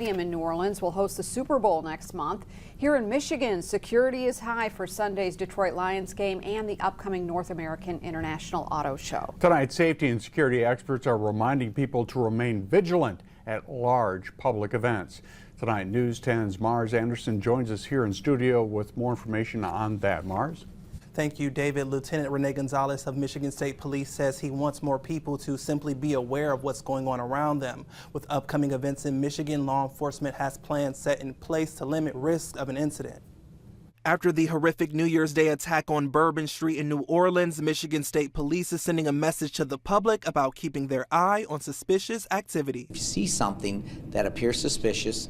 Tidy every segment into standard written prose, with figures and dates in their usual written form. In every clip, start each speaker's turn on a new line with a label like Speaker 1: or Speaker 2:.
Speaker 1: In New Orleans will host the Super Bowl next month. Here in Michigan, security is high for Sunday's Detroit Lions game and the upcoming North American International Auto Show.
Speaker 2: Tonight, safety and security experts are reminding people to remain vigilant at large public events. Tonight, News 10's Mars Anderson joins us here in studio with more information on that. Mars?
Speaker 3: Thank you, David. Lieutenant Rene Gonzalez of Michigan State Police says he wants more people to simply be aware of what's going on around them. With upcoming events in Michigan, law enforcement has plans set in place to limit risk of an incident. After the horrific New Year's Day attack on Bourbon Street in New Orleans, Michigan State Police is sending a message to the public about keeping their eye on suspicious activity.
Speaker 4: If you see something that appears suspicious,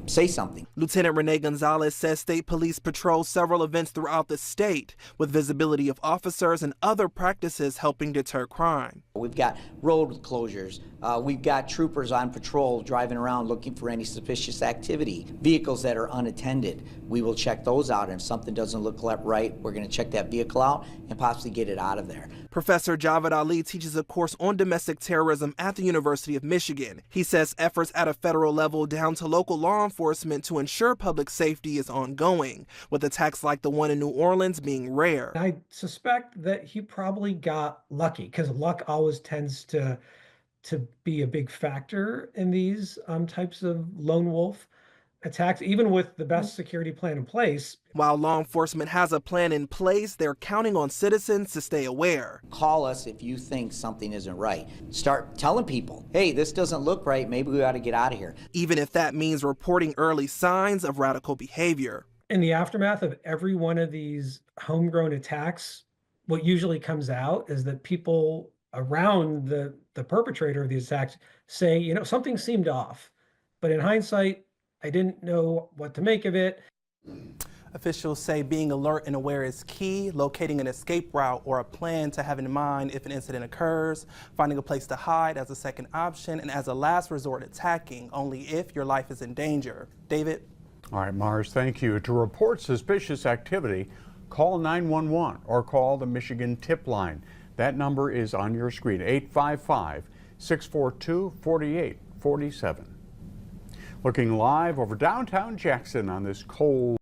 Speaker 4: say something.
Speaker 3: Lieutenant Rene Gonzalez says state police patrol several events throughout the state with visibility of officers and other practices helping deter crime.
Speaker 4: We've got road closures. We've got troopers on patrol driving around looking for any suspicious activity. Vehicles that are unattended, we will check those out. And if something doesn't look right, we're going to check that vehicle out and possibly get it out of there.
Speaker 3: Professor Javed Ali teaches a course on domestic terrorism at the University of Michigan. He says efforts at a federal level down to local law enforcement to ensure public safety is ongoing, with attacks like the one in New Orleans being rare.
Speaker 5: I suspect that he probably got lucky, because luck always tends to be a big factor in these types of lone wolf attacks, even with the best security plan in place.
Speaker 3: While law enforcement has a plan in place, they're counting on citizens to stay aware.
Speaker 4: Call us if you think something isn't right. Start telling people, hey, this doesn't look right, maybe we ought to get out of here.
Speaker 3: Even if that means reporting early signs of radical behavior.
Speaker 5: In the aftermath of every one of these homegrown attacks, what usually comes out is that people around the perpetrator of these attacks say, you know, something seemed off. But in hindsight, I didn't know what to make of it.
Speaker 3: Officials say being alert and aware is key, locating an escape route or a plan to have in mind if an incident occurs, finding a place to hide as a second option, and as a last resort, attacking only if your life is in danger. David?
Speaker 2: All right, Mars, thank you. To report suspicious activity, call 911 or call the Michigan Tip Line. That number is on your screen, 855-642-4847. Looking live over downtown Jackson on this cold